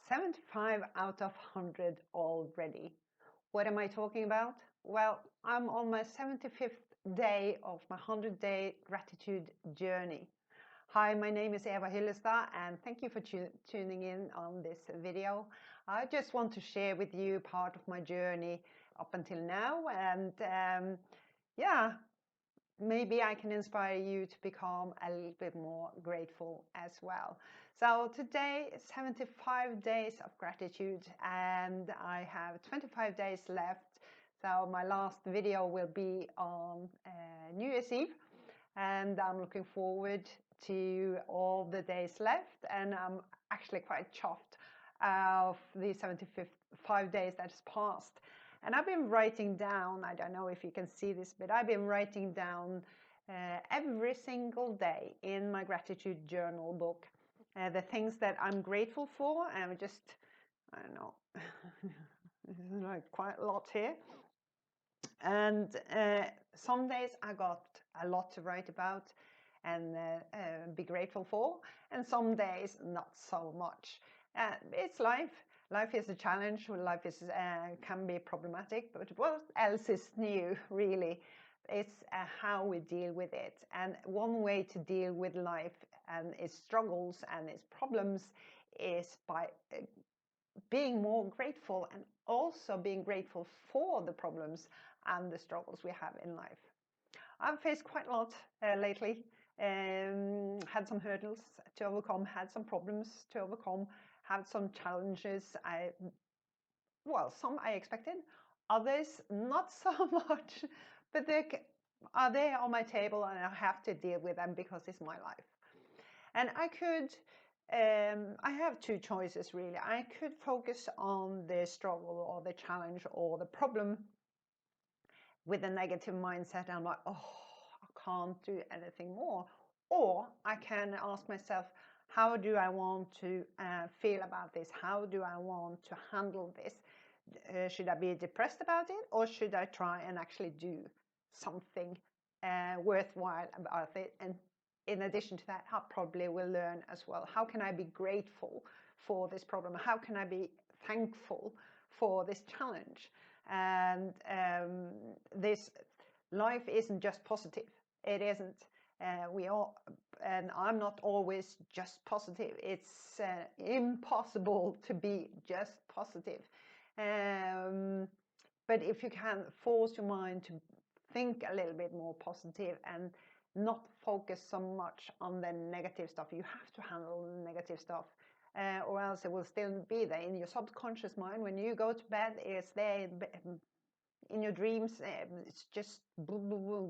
75 out of 100 already. What am I talking about? Well, I'm on my 75th day of my 100-day gratitude journey. Hi, my name is Eva Hyllestad, and thank you for tuning in on this video. I just want to share with you part of my journey up until now, and yeah, maybe I can inspire you to become a little bit more grateful as well. So today, 75 days of gratitude, and I have 25 days left. So my last video will be on New Year's Eve, and I'm looking forward to all the days left, and I'm actually quite chuffed of the 75 days that has passed. And I've been writing down, I don't know if you can see this, but I've been writing down every single day in my gratitude journal book the things that I'm grateful for. And I don't know, this is like quite a lot here. And some days I got a lot to write about and be grateful for, and some days not so much. It's life. Life is a challenge. Life is can be problematic, but what else is new, really? It's how we deal with it. And one way to deal with life and its struggles and its problems is by being more grateful, and also being grateful for the problems and the struggles we have in life. I've faced quite a lot lately, had some hurdles to overcome, had some problems to overcome, had some challenges. Some I expected, others not so much, but they are there on my table, and I have to deal with them because it's my life. And I have two choices really. I could focus on the struggle or the challenge or the problem with a negative mindset. I'm like, oh, I can't do anything more. Or I can ask myself, how do I want to feel about this? How do I want to handle this? Should I be depressed about it, or should I try and actually do something worthwhile about it? And in addition to that, I probably will learn as well, how can I be grateful for this problem? How can I be thankful for this challenge? And this life isn't just positive. It isn't. And I'm not always just positive. It's impossible to be just positive. But if you can force your mind to think a little bit more positive and not focus so much on the negative stuff, you have to handle the negative stuff, or else it will still be there in your subconscious mind. When you go to bed, it's there in your dreams. It's just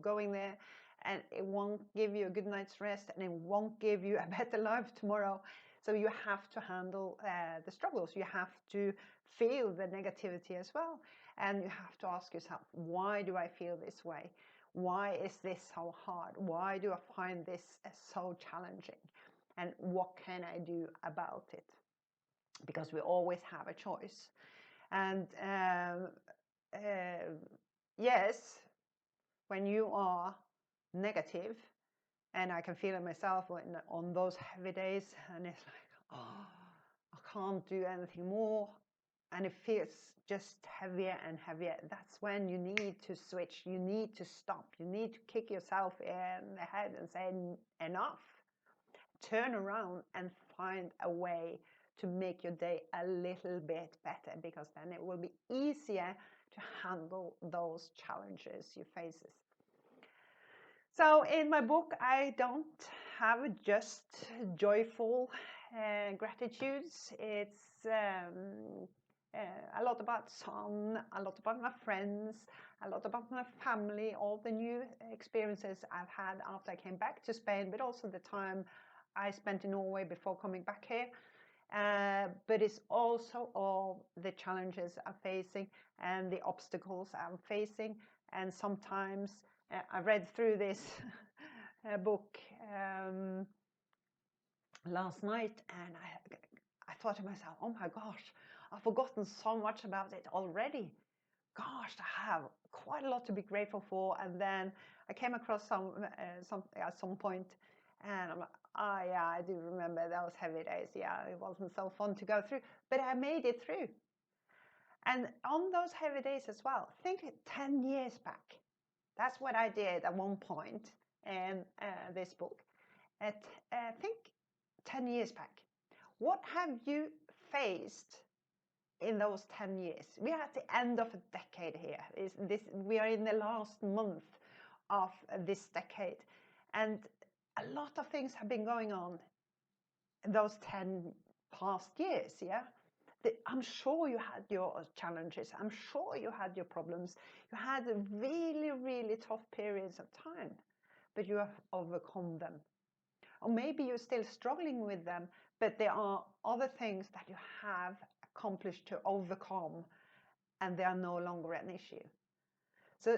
going there, and it won't give you a good night's rest, and it won't give you a better life tomorrow. So you have to handle the struggles. You have to feel the negativity as well. And you have to ask yourself, why do I feel this way? Why is this so hard? Why do I find this so challenging? And what can I do about it? Because we always have a choice. And yes, when you are negative, and I can feel it myself on those heavy days, and it's like, oh, I can't do anything more, and it feels just heavier and heavier. That's when you need to switch. You need to stop. You need to kick yourself in the head and say, enough. Turn around and find a way to make your day a little bit better, because then it will be easier to handle those challenges you face. So in my book, I don't have just joyful gratitudes. It's a lot about sun, a lot about my friends, a lot about my family, all the new experiences I've had after I came back to Spain, but also the time I spent in Norway before coming back here. But it's also all the challenges I'm facing and the obstacles I'm facing. And sometimes I read through this book last night, and I thought to myself, oh my gosh, I've forgotten so much about it already. Gosh, I have quite a lot to be grateful for. And then I came across at some point And I'm like, oh yeah, I do remember those heavy days. Yeah, it wasn't so fun to go through, but I made it through. And on those heavy days as well, think 10 years back. That's what I did at one point in this book. Think 10 years back. What have you faced in those 10 years? We are at the end of a decade here. We are in the last month of this decade. And a lot of things have been going on in those 10 past years, yeah? I'm sure you had your challenges. I'm sure you had your problems. You had really, really tough periods of time, but you have overcome them. Or maybe you're still struggling with them, but there are other things that you have accomplished to overcome, and they are no longer an issue. So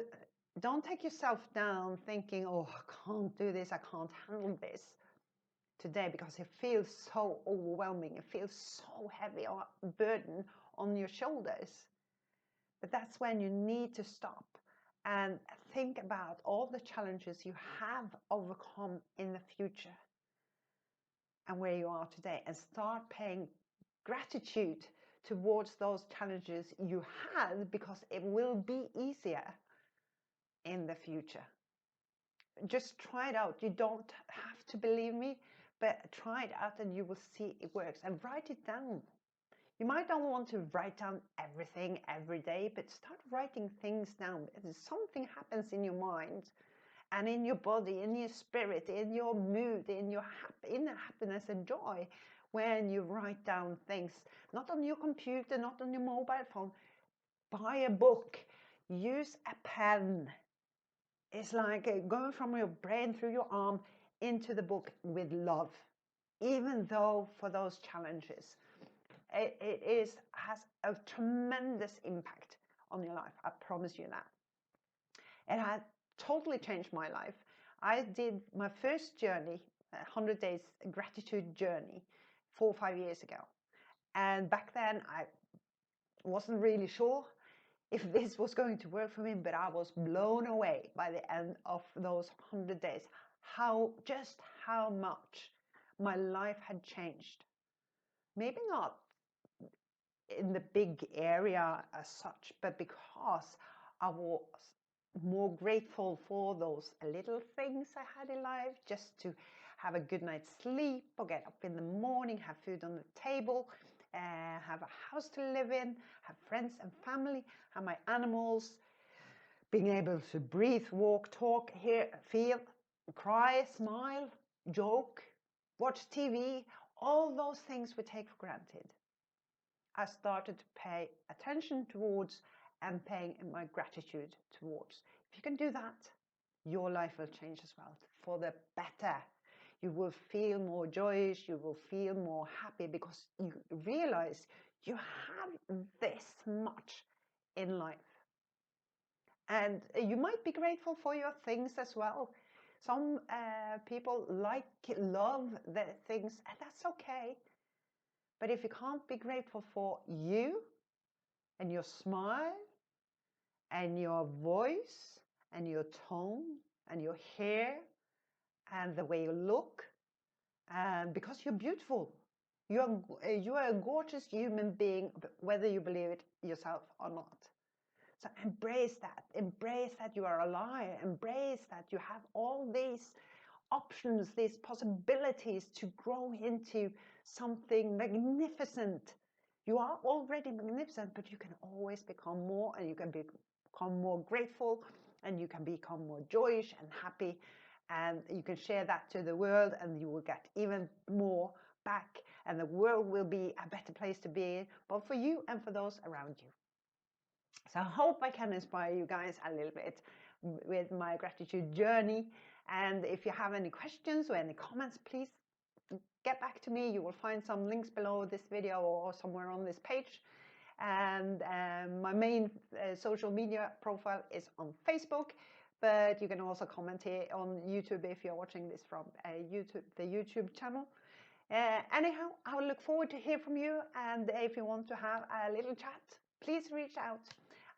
don't take yourself down thinking, oh, I can't do this, I can't handle this today, because it feels so overwhelming. It feels so heavy, or burden on your shoulders. But that's when you need to stop and think about all the challenges you have overcome in the future and where you are today, and start paying gratitude towards those challenges you had, because it will be easier in the future. Just try it out. You don't have to believe me, but try it out and you will see it works. And write it down. You might not want to write down everything every day, but start writing things down. Something happens in your mind and in your body, in your spirit, in your mood, in your inner happiness and joy when you write down things. Not on your computer, not on your mobile phone. Buy a book. Use a pen. It's like going from your brain through your arm into the book with love, even though for those challenges. It has a tremendous impact on your life. I promise you that. It had totally changed my life. I did my first journey, 100 days gratitude journey, 4 or 5 years ago. And back then I wasn't really sure if this was going to work for me, but I was blown away by the end of those 100 days, just how much my life had changed. Maybe not in the big area as such, but because I was more grateful for those little things I had in life, just to have a good night's sleep, or get up in the morning, have food on the table, have a house to live in, have friends and family, have my animals, being able to breathe, walk, talk, hear, feel, cry, smile, joke, watch TV, all those things we take for granted. I started to pay attention towards and paying my gratitude towards. If you can do that, your life will change as well for the better. You will feel more joyous, you will feel more happy, because you realize you have this much in life. And you might be grateful for your things as well. Some people love their things, and that's okay. But if you can't be grateful for you and your smile and your voice and your tone and your hair and the way you look, and because you're beautiful, you are a gorgeous human being, whether you believe it yourself or not. So embrace that you are alive, embrace that you have all these options, these possibilities to grow into something magnificent. You are already magnificent, but you can always become more, and you can become more grateful, and you can become more joyous and happy, and you can share that to the world, and you will get even more back, and the world will be a better place to be in, both for you and for those around you. So I hope I can inspire you guys a little bit with my gratitude journey. And if you have any questions or any comments, please get back to me. You will find some links below this video or somewhere on this page. And my main social media profile is on Facebook, but you can also comment here on YouTube if you're watching this from the YouTube channel. Anyhow, I will look forward to hear from you, and if you want to have a little chat, please reach out.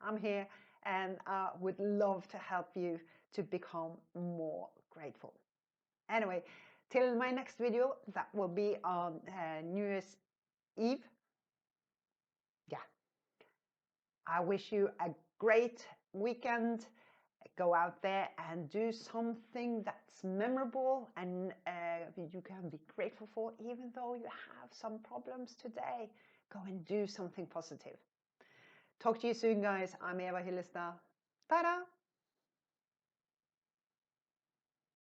I'm here, and I would love to help you to become more grateful. Anyway, Till my next video, that will be on New Year's Eve. Yeah. I wish you a great weekend. Go out there and do something that's memorable and you can be grateful for, even though you have some problems today. Go and do something positive. Talk to you soon, guys. I'm Eva Hillestad. Ta-da!